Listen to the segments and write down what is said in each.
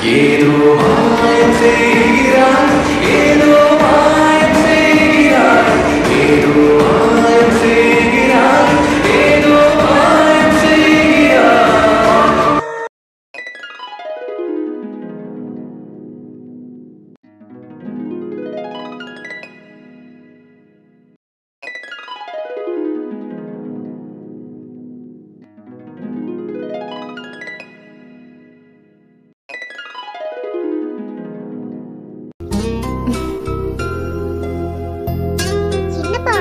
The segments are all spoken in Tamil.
ஏதோ மாயம் செய்கிறாய், ஏதோ மாயம் செய்கிறாய், ஏதோ மாயம் செய்கிறாய், ஏதோ மாயம் செய்கிறாய். என்னப்பா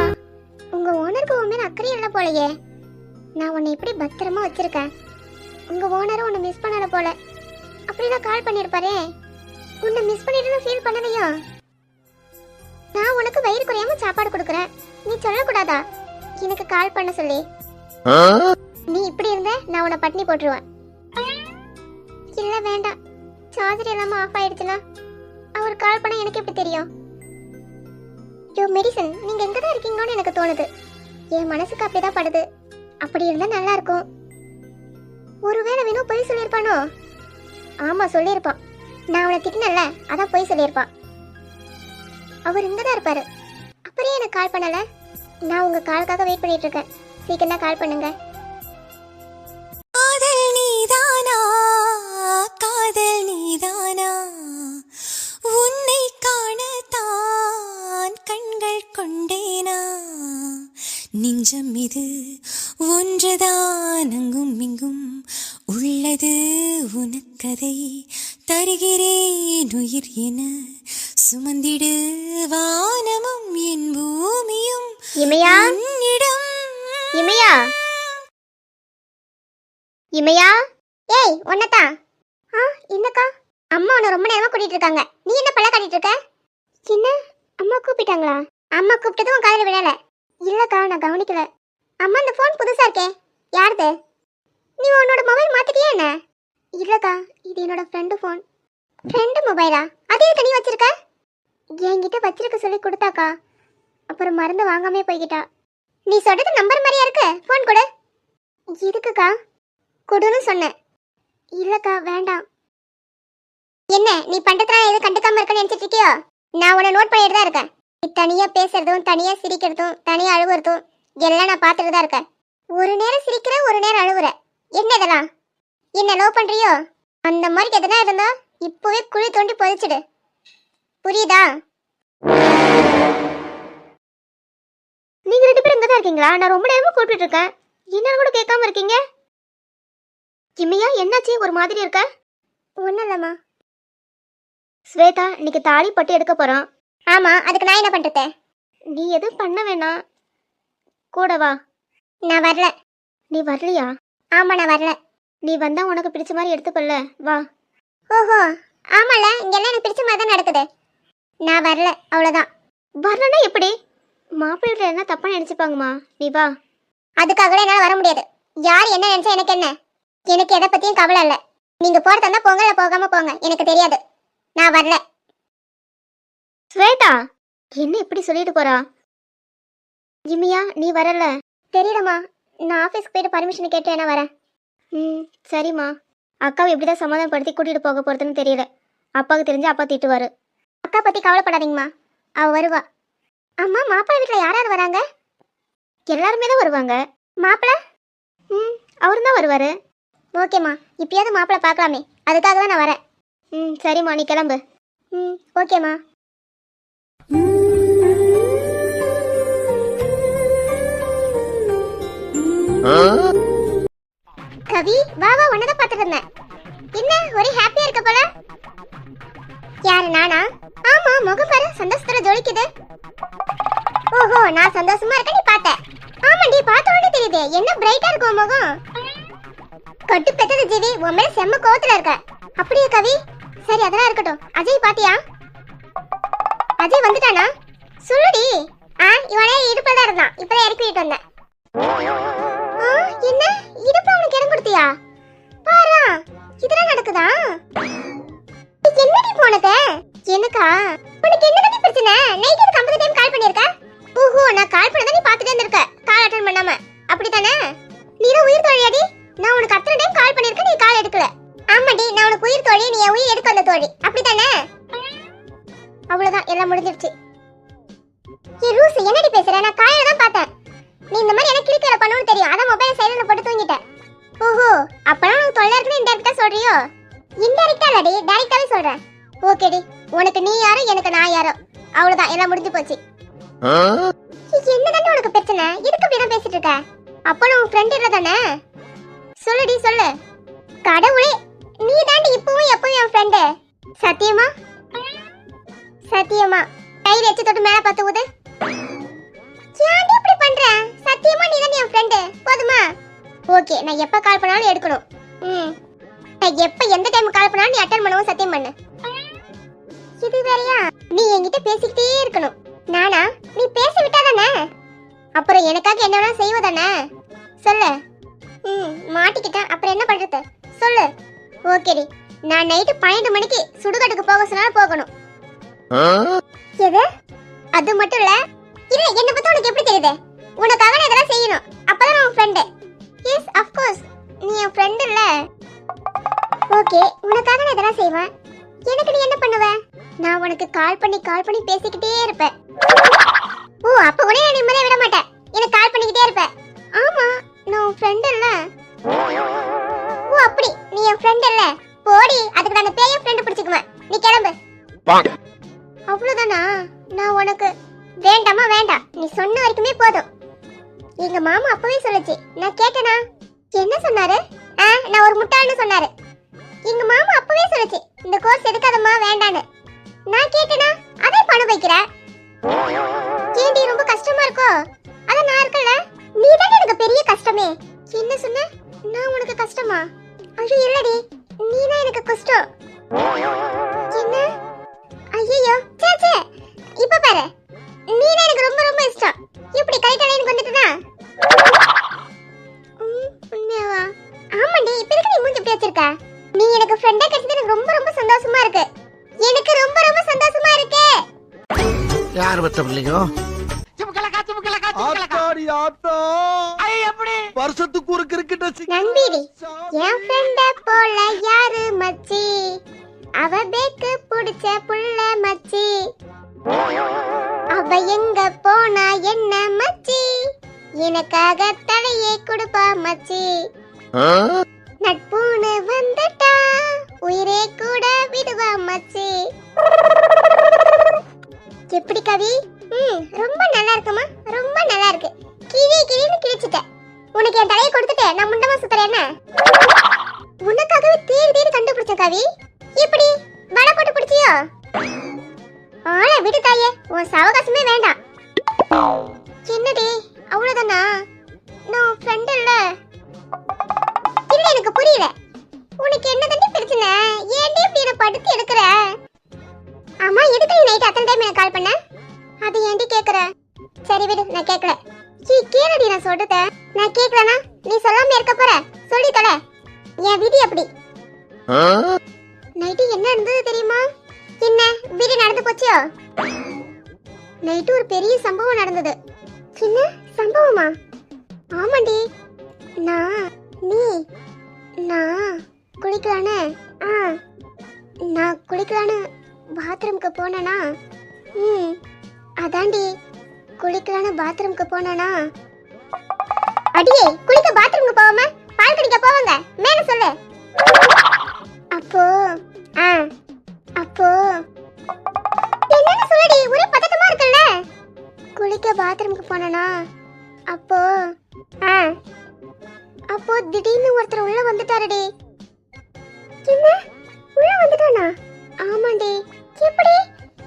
உங்க ஓனருக்கு உன் மேல அக்கறை இல்ல போலயே. நான் உன்னை இப்படி பத்திரமா வச்சிருக்கேன். உங்க ஓனரும் உன்னை மிஸ் பண்ணல போல. அப்படிலாம் கால் பண்ணிருப்பாரே. உன்னை மிஸ் பண்ணிட்டு ஃபீல் பண்ணலையா? நான் உனக்கு வயிறு குறையாம சாப்பாடு கொடுக்கறேன். நீ சொல்லக்கூடாதா எனக்கு கால் பண்ண சொல்லி? நீ இப்படி இருந்த நான் உன்னை பட்டினி போட்டுருவேன். இல்ல வேண்டாம், சார்ஜர் இல்லாம ஆஃப் ஆயிடுச்சுனா அவர் கால் பண்ண எனக்கு எப்படி தெரியும்? யோ மெடிசன், நீங்க எங்க தான் இருக்கீங்கன்னு எனக்கு தோணுது. என் மனசுக்கு அப்படிதான் படுது. அப்படி இருந்தா நல்லா இருக்கும். ஒருவேளை வேணும் பொய் சொல்லியிருப்பானோ? ஆமா சொல்லியிருப்பான். நான் அவனை திட்டினல, அதான் பொய் சொல்லியிருப்பான். அவர் இங்கதான் இருப்பாரு. அப்படியே எனக்கு கால் பண்ணல. நான் உங்க காலுக்காக வெயிட் பண்ணிட்டு இருக்கேன். சீக்கிரம் தான் கால் பண்ணுங்க. காதல் நீதானா, காதல் நீதானா, உன்னை காணத்தான் கண்கள் கொண்டேனா, நெஞ்சம் இது ஒன்றுதான் அங்கும் இங்கும் உள்ளது உனக்கதை தருகிறேன் உயிர் என சுமந்திடு வானமும் என் பூமியும் இமையா, உன்னிடம். இமையா, இமையா. ஏய் உன்னதான். என்னக்கா? அம்மா உன்னை ரொம்ப நேரமா கூட்டிட்டு இருக்காங்க. நீ என்ன பல்ல காட்டிட்டு இருக்க? என்ன அம்மா கூப்பிட்டாங்களா? அம்மா கூப்பிட்டதும் உன் காதுல விழல. இல்லக்கா நான் கவனிக்கல. அம்மா இந்த போன் புதுசா இருக்கே, யாருது? நீ உன்னோட மொபைல் மாத்திட்டியா என்ன? இல்லக்கா இது என்னோட ஃப்ரெண்டு போன். ஃப்ரெண்டு மொபைலா? அது எதுக்கு நீ வச்சிருக்க? என்கிட்ட வச்சிருக்க சொல்லி கொடுத்தாக்கா, அப்புறம் மருந்து வாங்காமே போய்கிட்டா. நீ சொல்றது நம்பர் மாதிரியா இருக்கு. போன் கொடு. எதுக்குக்கா? கொடுன்னு சொன்னேன். இல்லக்கா வேண்டாம். என்ன நீ பண்றதுலாம் எதுவும் கண்டுக்காம இருக்கன்னு நினைச்சிட்டு இருக்கியோ? நான் உன்னை நோட் பண்ணிட்டு தான் இருக்கேன். நீ தனியா பேசுறதும் தனியா சிரிக்கிறதும் தனியா அழுகுறதும் எல்லாம் நான் பார்த்துட்டு தான் இருக்கேன். ஒரு நேரம் சிரிக்கிற, ஒரு நேரம் அழுகுற. என்ன இதெல்லாம்? என்ன லவ் பண்றியோ? அந்த மாதிரி எதனா இருந்தா இப்பவே குழி தோண்டி புதைச்சிடு. புரியுதா? நீங்க ரெண்டு பேரும் இங்கதான் இருக்கீங்களா? நான் ரொம்ப நேரமா கூப்பிட்டு இருக்கேன். என்னன்னு கூட கேட்காம இருக்கீங்க. கிம்மியா என்னாச்சு ஒரு மாதிரி இருக்க? ஒன்றும் இல்லைம்மா. ஸ்வேதா இன்னைக்கு தாலி பட்டு எடுக்க போகிறோம். ஆமாம், அதுக்கு நான் என்ன பண்ணுறது? நீ எதுவும் பண்ண வேணாம், கூட வா. நான் வரல. நீ வரலையா? ஆமாம் நான் வரல. நீ வந்தா உனக்கு பிடிச்ச மாதிரி எடுத்துப்பல்ல, வா. ஓஹோ ஆமால, இங்கெல்லாம் எனக்கு பிடிச்ச மாதிரி தான் நடக்குது. நான் வரல, அவ்வளோதான். வரலன்னா எப்படி? மாப்பிள்ளை என்ன தப்பாக நினச்சிப்பாங்கம்மா, நீ வா. அதுக்காகவே என்னால் வர முடியாது. யார் என்ன நினச்சா எனக்கு என்ன? எனக்கு எதை பற்றியும் கவலை இல்லை. நீங்கள் போகிறதா இருந்தால் போங்க, இல்லை போகாமல் போங்க, எனக்கு தெரியாது. நான் வரல. ஸ்வேதா என்ன இப்படி சொல்லிட்டு போறா? ஜிமியா நீ வரல? தெரியலம்மா, நான் ஆஃபீஸ்க்கு போயிட்டு பர்மிஷன் கேட்டு என்ன வரேன். சரிம்மா. அக்காவை எப்படிதான் சமாதானப்படுத்தி கூட்டிட்டு போக போறதுன்னு தெரியல. அப்பாவுக்கு தெரிஞ்சு அப்பா திட்டுவாரு. அக்கா பத்தி கவலைப்படாதீங்கம்மா, அவ வருவா. அம்மா மாப்பிள்ளை வீட்டில் யாராவது வராங்க? எல்லாருமே தான் வருவாங்க. மாப்பிள்ளை அவரு தான் வருவாரு. ஓகேம்மா, இப்பயாவது மாப்பிள்ளை பார்க்கலாமே, அதுக்காக தான் நான் வரேன். சரிம்மா நீ கிளம்பு. ஓகேம்மா. கவி வா வா, உன்னதான் பார்த்துட்டு இருந்தேன். என்ன ஒரே ஹாப்பியா இருக்க போல? யாரு நானா? ஆமா, முகம் பாரு சந்தோஷத்துல ஜொலிக்குது. ஓஹோ நான் சந்தோஷமா இருக்க நீ பார்த்த? ஆமாண்டி, பார்த்த உடனே தெரியுது. என்ன பிரைட்டா இருக்கு உன் முகம். கட்டு பெத்தது ஜீவி, உன் மேல செம்ம கோவத்துல இருக்க. அப்படியே கவி? சரி அதெல்லாம் இருக்கட்டும். அஜய் பாத்தியா? அஜய் வந்துட்டானா? சொல்லுடி. இவனே இடுப்புல தான் இருந்தான், இப்பதான் இறக்கி விட்டு வந்தேன். என்ன இடுப்புல அவனுக்கு இடம் கொடுத்தியா? பாரா, இதெல்லாம் நடக்குதா? என்னடி போனது? எனக்கா? உனக்கு என்னடி பிரச்சனை? நைட் எனக்கு 50 டைம் கால் பண்ணிருக்க. ஓஹோ நான் கால் பண்ணத நீ பாத்துட்டே இருக்க, கால் அட்டெண்ட் பண்ணாம. அப்படிதானே? நீ தான் உயிர் தோழியாடி. நான் உனக்கு அத்தனை டைம் கால் பண்ணிருக்கேன், நீ கால் எடுக்கல. ஆமாடி, நான் உனக்கு உயிர் தோழி, நீ என் உயிர் எடுக்க வந்த தோழி, அப்படித்தானே? அவ்வளவுதான், எல்லாம் முடிஞ்சிருச்சு. ஏ லூசு, என்னடி பேசுற? நான் காலையில தான் பார்த்தேன். நீ இந்த மாதிரி எனக்கு கிளிக்கல பண்ணணும்னு தெரியும். அதான் மொபைலை சைலண்ட்ல போட்டு தூங்கிட்டேன். ஓஹோ, அப்பனா உனக்கு தொல்லை இருக்குன்னு இன்டைரக்டா சொல்றியோ? இன்டைரக்டா இல்லடி, டைரக்டாவே சொல்றேன். ஓகேடி, உனக்கு நீ யாரோ எனக்கு நான் யாரோ, அவ்வளவுதான், எல்லாம் முடிஞ்சு போச்சு. என்னதானே உனக்கு பிரச்சனை? எதுக்கு அப்படிதான் பேசிட்டு இருக்க? அப்போ உன் ஃப்ரெண்ட் இல்ல தானே? சொல்லுடி சொல்லு. கடவுளே, நீ தாண்டி இப்பவும் எப்பவும் என் ஃப்ரெண்டு. சத்தியமா? சத்தியமா? கையில எச்சு தொட்டு மேல பார்த்து ஊது. ஏன்டி இப்படி பண்ற? சத்தியமா நீ தான் என் ஃப்ரெண்டு, போதுமா? ஓகே, நான் எப்ப கால் பண்ணாலும் எடுக்கணும். நான் எப்ப எந்த டைம் கால் பண்ணாலும் நீ அட்டெண்ட் பண்ணவும் சத்தியம் பண்ணு. இது வேறயா? நீ என்கிட்ட பேசிக்கிட்டே இருக்கணும். நானா? நீ பேச விட்டாதானே? அப்புறம் எனக்காக என்ன வேணா செய்வதானே? சொல்லு. மாட்டிக்கிட்டேன், அப்புறம் என்ன பண்றது? சொல்லு. ஓகேடி, நான் நைட்டு 12 மணிக்கு சுடுகாட்டுக்கு போக சொன்னாலும் போகணும். எது? அது மட்டும் இல்ல, இல்ல என்ன பத்தி உனக்கு எப்படி தெரியுது? உனக்காக நான் இதெல்லாம் செய்யணும், அப்பதான் நான் உன் ஃப்ரெண்டு. எஸ் ஆஃப் கோர்ஸ், நீ என் ஃப்ரெண்ட் இல்ல. ஓகே, உனக்காக நான் இதெல்லாம் செய்வேன். எனக்கு நீ என்ன பண்ணுவ? நான் உனக்கு கால் பண்ணி பேசிக்கிட்டே இருப்பேன். ஓ, அப்ப உடனே நான் நிம்மதியா விட மாட்டேன், எனக்கு கால் பண்ணிக்கிட்டே இருப்பேன். ஆமா, நான் உன் ஃப்ரெண்ட் இல்ல. ஓ அப்படி, நீ என் ஃப்ரெண்ட் இல்ல? போடி, அதுக்கு நான் பேய ஃப்ரெண்ட் பிடிச்சுக்குவேன். நீ கிளம்பு. அவ்வளவுதானா? நான் உனக்கு வேண்டாமா? வேண்டாம், நீ சொன்ன வரைக்குமே போதும். எங்க மாமா அப்பவே சொல்லுச்சு, நான் கேட்டனா? என்ன சொன்னாரு? நான் ஒரு முட்டாள்னு சொன்னாரு. எங்க மாமா அப்பவே சொல்லுச்சு, இந்த கோர்ஸ் எடுக்காதம்மா, வேண்டான்னு. நான் கேட்டனா? அதே பணம் வைக்கிற. ஏண்டி ரொம்ப கஷ்டமா இருக்கோ? அத நான் இருக்கல, நீ தானே எனக்கு பெரிய கஷ்டமே. என்ன சொன்ன? நான் உனக்கு கஷ்டமா? ஐயோ இல்லடி, நீ தான் எனக்கு கஷ்டம். என்ன? ஐயோ சே, இப்ப பாரு, நீ தான் எனக்கு ரொம்ப ரொம்ப இஷ்டம். இப்படி கைட்டால எனக்கு வந்துட்டனா? உண்மையாவா? ஆமாண்டி, இப்ப இருக்கு நீ மூஞ்சி இப்படி வச்சிருக்க. நீ எனக்கு ஃப்ரெண்டா கிடைச்சது எனக்கு ரொம்ப ரொம்ப சந்தோஷமா இருக்கு. எனக்கு ரொம்ப ரொம்ப சந்தோஷமா இருக்கு. யார் பத்த பிள்ளைங்க? ஆத்தாடி ஆத்தா, ஐ எப்படி வருஷத்துக்கு ஒரு கிரிக்கெட் நம்பிடி, என் ஃப்ரெண்ட போல யாரு மச்சி? அவ பேக்கு புடிச்ச புள்ள மச்சி. அவ எங்க போனா என்ன மச்சி? எனக்காக தலையை கொடுப்பா மச்சி. நட்புன்னு வந்துட்டா உயிரே கூட விடுவா மச்சி. எப்படி கவி? ரொம்ப நல்லா இருக்குமா? ரொம்ப நல்லா இருக்கு. கிழின்னு கிழிச்சிட்ட. உனக்கு என் தலையை கொடுத்துட்டு நான் முண்டமா சுத்துறேன் என்ன? உனக்காகவே தேடி கண்டுபிடிச்ச கவி. எப்படி வடை போட்டு பிடிச்சியோ? ஆளை விடு தாயே, உன் சவகாசமே வேண்டாம். என்னடி அவ்வளவுதானா? நான் ஃப்ரெண்ட் இல்ல. இல்ல எனக்கு புரியல, உனக்கு என்ன தண்டி பிரச்சனை? ஏன்டி இப்படி என்ன படுத்து எடுக்கிற? ஆமா, எதுக்கு நீ நைட் அத்தனை டைம் எனக்கு கால் பண்ண? அது ஏன்டி கேக்குற? சரி விடு, நான் கேட்கல. கேளுடி, நான் சொல்றத. நான் கேட்கலனா நீ சொல்லாம இருக்க போற? சொல்லி தொலை. என் விதி அப்படி. நைட்டு என்ன நடந்தது தெரியுமா? என்ன விதி நடந்து போச்சியோ? நைட்டு ஒரு பெரிய சம்பவம் நடந்தது. என்ன சம்பவமா? ஆமாண்டி, நான் குளிக்கலான்னு பாத்ரூம்க்கு போனேனா? அதாண்டி, குளிக்கலான்னு பாத்ரூம்க்கு போனேனா? அடியே, குளிக்க பாத்ரூம்க்கு போவாம பால் குடிக்க போவாங்க, மேல சொல்லு. அப்போ என்னன்னு சொல்லுடி, ஒரே பதட்டமா இருக்குல்ல? குளிக்க பாத்ரூம்க்கு போனேனா? அப்போ திடீர்னு ஒருத்தர் உள்ள வந்துட்டாருடி. என்ன, உள்ள வந்துட்டானா? ஆமாண்டி. எப்படி?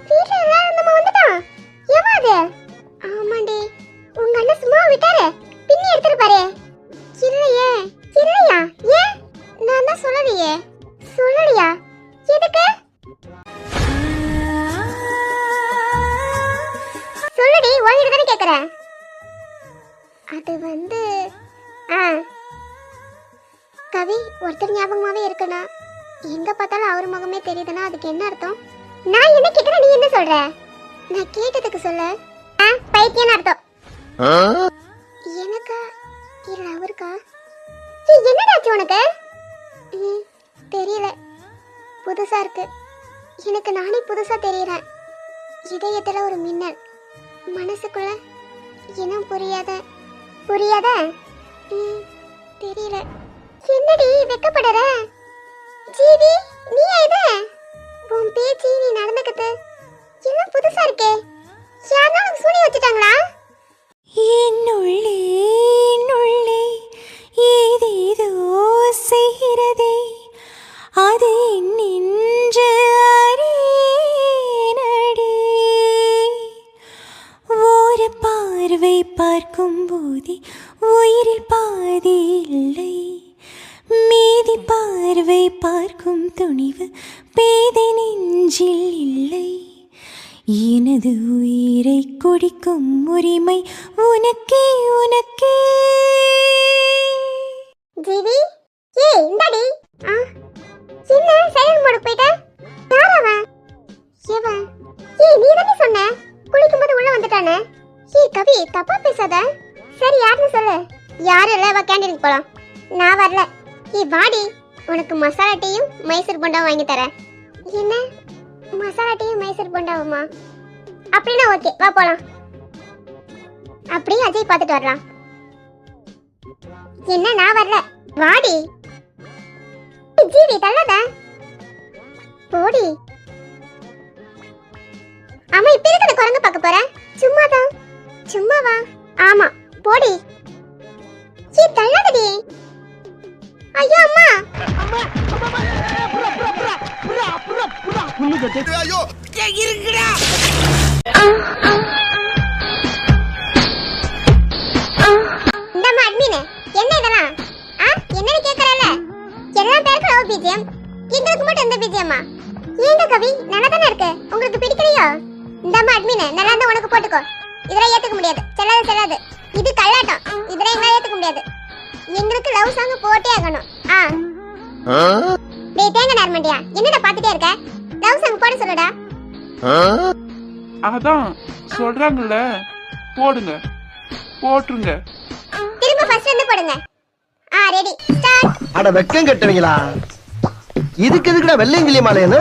வீட்ல எல்லாரும் நம்ம வந்துட்டான். ஏமா அது? ஆமாண்டி, உங்க அண்ணன் சும்மா விட்டாரு, பின்னி எடுத்துட்டு பாரு. இல்லையா? ஏன்? நான் தான் சொல்லலையே. சொல்லலையா? எதுக்கு? சொல்லுடி, உன்கிட்ட தானே கேக்குறேன். அது வந்து கவி, ஒருத்தர் ஞாபகமாவே இருக்குனா? எங்க பார்த்தாலும் அவர் முகமே தெரியுதுன்னா அதுக்கு என்ன அர்த்தம்? நான் என்ன கேக்குறேன், நீ என்ன சொல்ற? நான் கேட்டதுக்கு சொல்ல. பைத்தியம்னு அர்த்தம். எனக்கா இல்ல அவருக்கா? என்னடாச்சு உனக்கு? தெரியல. புதுசா இருக்கு. எனக்கு நானே புதுசா தெரியறேன். இதயத்துல ஒரு மின்னல், மனசுக்குள்ள இனம் புரியாத தெரியல. என்னடி வெக்கப்படுற? ஜீவி, நீ இது உன் பேச்சு, நீ நடந்துக்கிட்டு எல்லாம் புதுசா இருக்கே. யாரும் சூனி வச்சுட்டாங்களா? என்னுள்ளே ஏதேதோ செய்கிறதே, அது நின்று அறியேனடி. ஒரு பார்வை பார்க்கும் போதே உயிரில் பாதி இல்லை, மீதி பார்வை பார்க்கும் துணிவு பேதை நெஞ்சில் இல்லை. எனது உயிரை குடிக்கும் உரிமை உனக்கே உனக்கே. ஜீவி, ஏய் இந்தாடி. என்ன சைலண்ட் மோட் போயிட்ட? யார் அவன்? ஏவன்? ஏய் நீ தானே சொன்ன குளிக்கும்போது உள்ள வந்துட்டானே. ஏய் கவி, தப்பா பேசாத. சரி யாருன்னு சொல்லு. யாரும் இல்ல, வா கேண்டீனுக்கு போலாம். நான் வரல. ஏய் வாடி, உனக்கு மசாலா டீயும் மைசூர் போண்டாவும் வாங்கி தரேன். என்ன மசாலா டீயும் மைசூர் போண்டாவுமா? அப்படின்னா ஓகே, வா போலாம். அப்படியே அஜய் பார்த்துட்டு வரலாம். என்ன நான் வரல, வாடி. ஜீவி தள்ளாத, போடி. ஆமா, இப்ப எதுக்கு குரங்கு பார்க்க போற? சும்மாதான். சும்மாவா? ஆமா, போடி. ஏ தள்ளாதடி. ஐயோ அம்மா. ஐயோ இருக்குடா. இந்தம்மா அட்மின், என்ன இதெல்லாம்? என்னன்னு கேக்குறல? எல்லா பேருக்கு லவ் பிஜிஎம், எங்களுக்கு மட்டும் இந்த பிஜிஎம்மா? ஏங்க கவி, நல்லா தானே இருக்கு, உங்களுக்கு பிடிக்கலையோ? இந்தம்மா அட்மின், நல்லா இருந்தா உனக்கு போட்டுக்கோ. இதெல்லாம் ஏத்துக்க முடியாது, செல்லாது. இது கல்லாட்டம், இதெல்லாம் எங்களால ஏத்துக்க முடியாது. எங்களுக்கு லவ் சாங் போட்டே ஆகணும். டேய் தேங்க நார்மண்டியா, என்னடா பாத்துட்டே இருக்க? லவ் சாங் போட சொல்லுடா. அதான் சொல்றாங்கல்ல, போடுங்க, போட்டுருங்க. திரும்ப ஃபர்ஸ்ட் இருந்து போடுங்க. Ready start. அட வெக்கம் கட்டுவீங்களா? இதுக்கு எதுக்குடா வெள்ளையங்கிலி மாலையன்னு?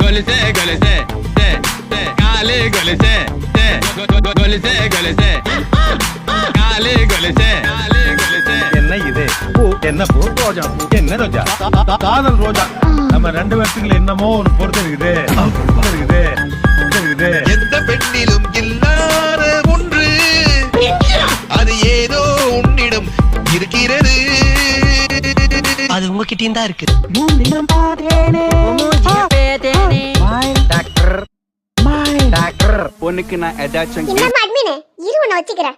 गोलसे गोलसे से काले गोलसे से गोलसे गोलसे काले गोलसे என்ன இது பூ? என்ன பூ? ரோஜா பூ. என்ன ரோஜா? காதல் ரோஜா. நம்ம ரெண்டு பேர்த்துக்குள்ள என்னமோ ஒரு பொறுத்து இருக்குது. எந்த பெண்ணிலும் இல்லாத ஒன்று, அது ஏதோ உன்னிடம் இருக்கிறது. அது உங்ககிட்டயும் தான் இருக்கு. உனக்கு நான் ஏதாச்சும் இந்தம்மா அட்மின், இரு உன்னை வச்சுக்கிறேன்.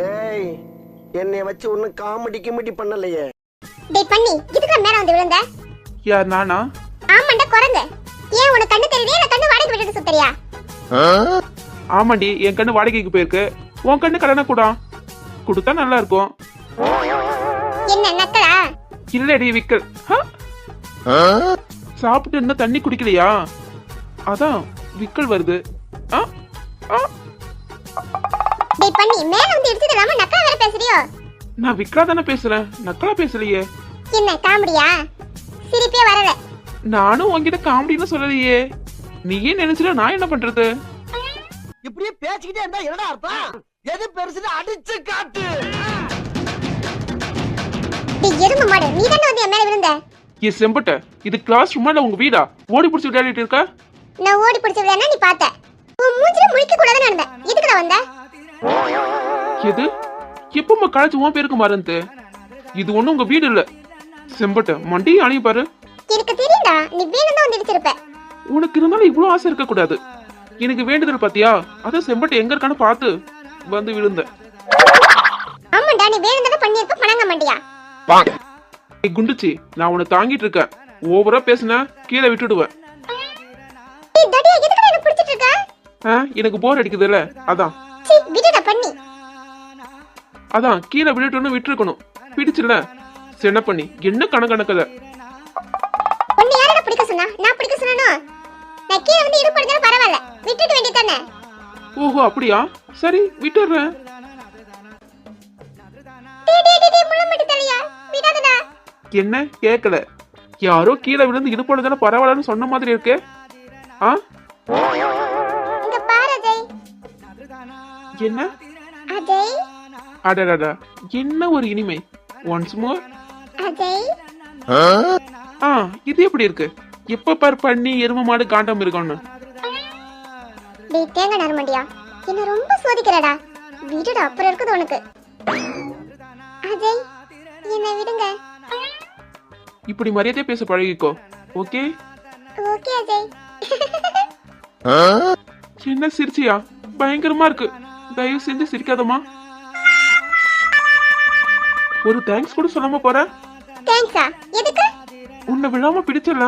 ஏய், என்னைய வச்சு ஒன்னும் காமெடி கிமெடி பண்ணலையே. டேய் பண்ணி, இதுக்கு மேல வந்து விழுந்த? யார், நானா? ஆமாண்டா குரங்கு. ஏன் உனக்கு கண்ணு தெரியலையா? நான் கண்ணு வாடகை விட்டுட்டு சுத்தறியா? ஆமாண்டி, என் கண்ணு வாடகைக்கு போயிருக்கு. உன் கண்ணு கடனை கூடா கொடுத்தா நல்லா இருக்கும். என்ன நக்கலா? இல்லடி விக்கல். சாப்பிட்டு இன்னும் தண்ணி குடிக்கலையா? அதான் விக்கல் வருது. டேய் பண்ணி, மேல வந்து இடிச்சது இல்லாம நக்கலா வேற பேசுறியோ? நான் விக்கலா தானே பேசுறேன், நக்கலா பேசலையே. என்ன காமெடியா? சிரிப்பே வரல. நானும் உன்கிட்ட காமெடின்னு சொல்லலையே. நீயே நினைச்சுல நான் என்ன பண்றது? இப்படியே பேசிக்கிட்டே இருந்தா என்னடா அர்த்தம்? எது பெருசுன்னு அடிச்சு காட்டு. டேய் எருமை மாடு, நீ தானே வந்து என் மேல விழுந்த? ஏ செம்பட்ட, இது கிளாஸ் ரூமா இல்ல உங்க வீடா? ஓடி பிடிச்சி விளையாடிட்டு இருக்க? நான் ஓடி பிடிச்ச விளையாடுனா நீ பார்த்த. உன் மூஞ்சில முழிக்க கூடாதுன்னு நடந்த. எதுக்குடா வந்த? எது? எப்பமா காலேஜ் உன் பேருக்கு மறந்து? இது ஒண்ணும் உங்க வீடு இல்ல. செம்பட்ட மண்டியை அணைய பாரு. எனக்கு தெரியும்டா, நீ வேணும்னா வந்து இடிச்சிருப்ப. உனக்கு இருந்தாலும் இவ்வளவு ஆசை இருக்க கூடாது. எனக்கு வேண்டுதல் பாத்தியா? அதான் செம்பட்ட எங்க இருக்கான்னு பார்த்து வந்து விழுந்த. ஆமாண்டா, நீ வேணும்னா பண்ணிருப்ப, பணங்க மாட்டியா? குண்டுச்சி, நான் உன்னை தாங்கிட்டு இருக்கேன். ஓவரா பேசினா கீழே விட்டுடுவேன். டேய் தடியா, எதுக்குடா என்ன பிடிச்சிட்டு இருக்க? எனக்கு போர் அடிக்குதுல்ல, அதான். சீ விடுடா பண்ணி. அதான் கீழே விட்டுட்டோன்னு விட்டுருக்கணும். பிடிச்சுல சென்ன பண்ணி என்ன கணக்கணக்கத. உன்னை யாரடா பிடிக்க சொன்னா? நான் பிடிக்க சொன்னானோ? நான் கீழே வந்து இடுப்படுறதா பரவாயில்ல, விட்டுட்டு வேண்டியதானே. ஓஹோ அப்படியா? சரி விட்டுறேன். டேய் முள்ளம்படி என்ன கேட்கல? யாரோ கீழே விழுந்து இடுப்போட தானே பரவாயில்லன்னு சொன்ன மாதிரி இருக்கு. ஆ இங்க பாரு அஜய். என்ன? அஜய் அடடா, என்ன ஒரு இனிமை. Once more. அஜய். ஆ இது எப்படி இருக்கு? எப்ப பார் பண்ணி எரும மாடு காண்டம் இருக்கணும். டேய் தேங்காய் நரமண்டியா, என்ன ரொம்ப சோதிக்கிறடா. விடுடா, அப்புறம் இருக்குது உனக்கு. அஜய் என்ன விடுங்க. இப்படி மரியாதையா பேச பழகிக்கோ. Okay okay Ajay. என்ன சிரிச்சியா? பயங்கரமா இருக்கு. தயவு செஞ்சு சிரிக்காதமா. ஒரு தேங்க்ஸ் கூட சொல்லாம போற. தேங்க்ஸா? எதுக்கு? உன்னை விழாம பிடிச்சல.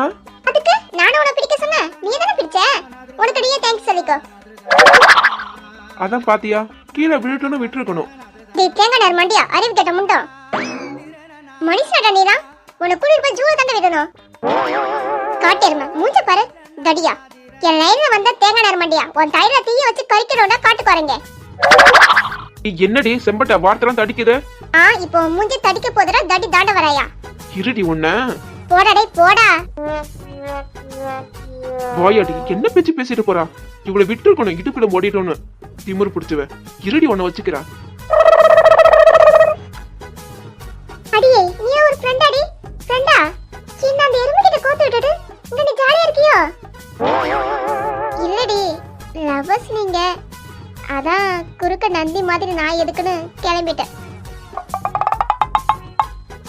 அதுக்கு நானும் உன்னை பிடிக்க சொன்னேன். நீ தானே பிடிச்ச. உனக்கு நீயே தேங்க்ஸ் சொல்லிக்கோ. அதான் பாத்தியா, கீழே விழுட்டுன்னு விட்டுருக்கணும். டேய் தேங்காய் நரமண்டியா, அறிவு கேட்ட முண்டோ. மனுஷனடா நீரா. உன்னை கூட்டிட்டு போய் ஜூல தாண்ட விடணும். காட்டேருமா மூஞ்ச பாரு தடியா. என் லைன்ல வந்த தேங்காய் நரமண்டியா, உன் தயிர தீய வச்சு கறிக்கிறோம்டா காட்டுக்கு வரேங்க. என்னடி செம்பட்ட வார்த்தைலாம் தடிக்குது? இப்போ மூஞ்சி தடிக்க போதுடா தடி தாண்ட வராயா. இருடி உன்ன. போடா டேய் போடா. வாயாடி என்ன பேச்சு பேசிட்டு போறா? இவளை விட்டு இருக்கணும், இடுப்புல ஓடிட்டோன்னு. திமிரு பிடிச்சுவ. இருடி உன்னை வச்சுக்கிறா. அடியே நீ ஒரு ஃப்ரெண்டாடி? ஃப்ரெண்டா? சின்ன அந்த எருமை கிட்ட கோத்து விட்டுட்டு இங்க நீ ஜாலியா இருக்கியோ? இல்லடி, லவ்வர்ஸ் நீங்க. அதான் குறுக்க நந்தி மாதிரி நான் எதுக்குன்னு கிளம்பிட்டேன்.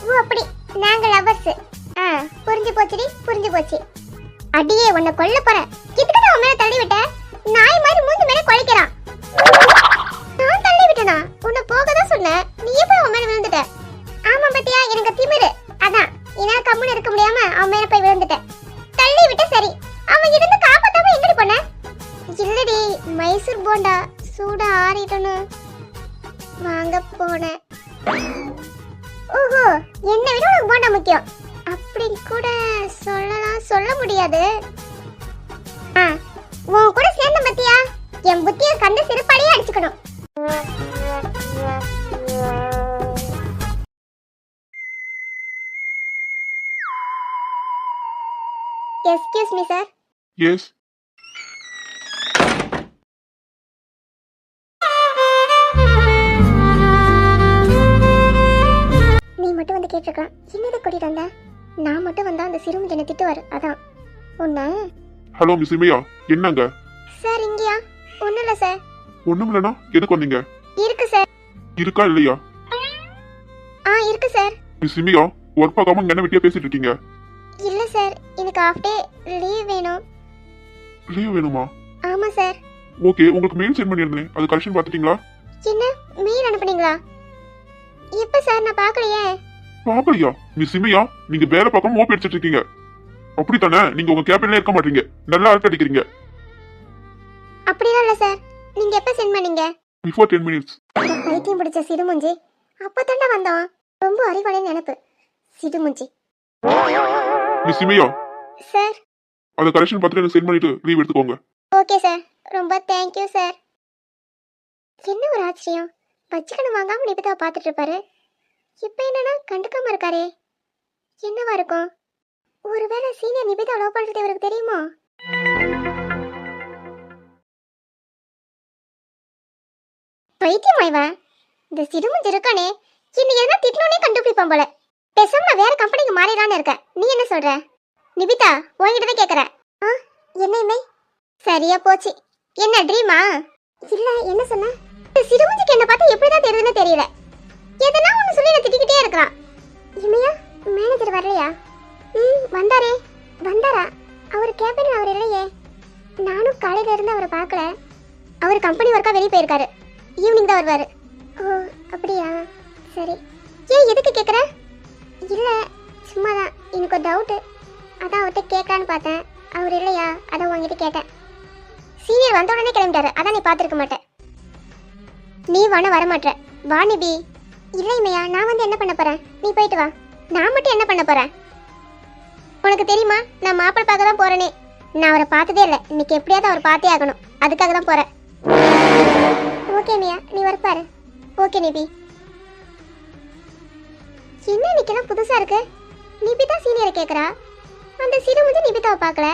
ஓ அப்படி, நாங்க லவ்வர்ஸ். புரிஞ்சு போச்சுடி, புரிஞ்சு போச்சு. அடியே உன்னை கொல்ல போறேன். எதுக்கு நான் மேல தள்ளி விட்ட? நாய் மாதிரி மூஞ்சி மேல கொலைக்கிறான். நான் தள்ளி விட்டனா? உன்னை போகதான் சொன்னேன். நீ எப்ப அவன் மேல விழுந்துட்ட? ஆமா பத்தியா, எனக்கு திமிரு. அதான் என்னால கம்முன்னு இருக்க முடியாம அவன் மேல போய் விழுந்துட்டேன். தள்ளி விட்ட சரி, அவன் இருந்து காப்பாத்தாம எங்கடி போன? இல்லடி, மைசூர் போண்டா சூடா ஆறிட்டனு வாங்க போனேன். ஓஹோ, என்ன விட உனக்கு போண்டா முக்கியம் அப்படி கூட சொல்லலாம். சொல்ல முடியாது. உன் கூட சேர்ந்த பத்தியா, என் புத்திய கண்ட சிறுபாடியே அடிச்சுக்கணும். Excuse me sir. எஸ். நீ மட்டும் வந்து கேட்டிருக்கான். என்னது கூட்டிட்டு வந்த? நான் மட்டும் வந்தா அந்த சிறுமி என்ன திட்டுவாரு. அதான் உன்ன. ஹலோ மிஸ் இமையா, என்னங்க? சார் இங்கயா? ஒண்ணும் இல்ல சார். ஒண்ணும் இல்லனா எதுக்கு வந்தீங்க? இருக்கு சார். இருக்கா இல்லையா? இருக்கு சார். மிஸ் இமையா, ஒர்க் பார்க்காம இங்க என்ன வெட்டியா பேசிட்டு இருக்கீங்க? இல்ல சார், எனக்கு ஹாஃப் டே லீவ் வேணும். லீவ் வேணுமா? ஆமா சார். ஓகே, உங்களுக்கு மெயில் சென்ட் பண்ணிருந்தேன். அது கரெக்ஷன் பாத்துட்டீங்களா? என்ன மெயில் அனுப்புனீங்களா? எப்ப சார்? நான் பார்க்கலையே. பாக்கலையா? மிஸ் இமையா, நீங்க வேலை பார்க்காம ஓபி அடிச்சிட்டு இருக்கீங்க. அப்படித்தானே? நீங்க உங்க கேபின்ல இருக்க மாட்டீங்க. நல்லா அர்த்தம் அடிக்கிறீங்க. அப்படிலாம் இல்ல சார். நீங்க எப்ப சென்ட் பண்ணீங்க? Before 10 minutes. பைத்தியம் பிடிச்ச சிடுமுஞ்சி. அப்பதானே வந்தோம். ரொம்ப அறிவாளின்னு நினைப்பு சிடுமுஞ்சி. மிஸ் இமையா சார், அத கரெக்ஷன் பார்த்துட்டு எனக்கு சென்ட் பண்ணிட்டு லீவ் எடுத்துக்கோங்க. Okay sir. ரொம்ப தேங்க்யூ சார். என்ன ஒரு ஆச்சரியம், வச்சுக்கணும் வாங்காம நிபிதாவை பார்த்துட்டு இருப்பாரு. இப்போ என்னன்னா கண்டுக்காம இருக்காரே. என்னவா இருக்கும்? ஒருவேளை சீனியர் நிபிதா லவ் பண்றது இவருக்கு தெரியுமோ? பைத்தியம் இவன். இந்த சிடுமுஞ்சி இருக்கானே, இன்னைக்கு எதனா திட்டனோனே கண்டுபிடிப்பான் போல. பேசாம நான் வேற கம்பெனிக்கு மாறிடலான்னு இருக்கேன். நீ என்ன சொல்ற? நிபிதா உன்கிட்ட தான் கேக்குறேன். என்னையுமே சரியா போச்சு. என்ன ட்ரீமா? இல்ல, என்ன சொன்ன? சிடுமுஞ்சிக்கு என்ன பார்த்தா எப்படிதான் தெரியுதுன்னு தெரியல. எதனா ஒண்ணு சொல்லி என்ன திட்டிக்கிட்டே இருக்கான். இமையா, மேனேஜர் வரலையா? வந்தாரே. வந்தாரா? அவர் கேபின்ல அவர் இல்லையே. நானும் காலையில இருந்து அவரை பார்க்கல. அவர் கம்பெனி ஒர்க்கா வெளியே போயிருக்காரு. ஈவினிங் தான் வருவாரு. ஓ அப்படியா, சரி. ஏன் எதுக்கு கேக்குற? இல்ல, சும்மாதான் எனக்கு ஒரு டவுட்டு. அதான் அவர்கிட்ட கேட்கலான்னு பார்த்தேன். அவர் இல்லையா, அதான் உங்ககிட்ட கேட்டேன். சீனியர் வந்த உடனே கிளம்பிட்டாரு. அதான் நீ பார்த்துருக்க மாட்டேன். நீ வர மாட்டேன். வா நிபி. இல்லை இமையா, நான் வந்து என்ன பண்ண போறேன்? நீ போயிட்டு வா. நான் மட்டும் என்ன பண்ண போறேன்? உனக்கு தெரியுமா, நான் மாப்பிள்ளை பார்க்க தான் போறேனே. நான் அவரை பார்த்ததே இல்லை. இன்னைக்கு எப்படியாவது அவர் பார்த்தே ஆகணும். அதுக்காக தான் போறேன். ஓகே மியா, நீ வரப்பாரு. ஓகே நிபி. என்ன இன்னைக்கெல்லாம் புதுசா இருக்கு? நிபிதா சீனியரை கேக்குறா. அந்த சிறு வந்து நிபிதாவை பார்க்கல.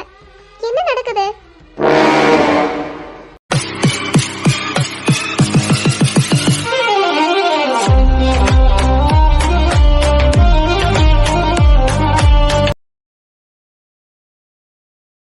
என்ன நடக்குது?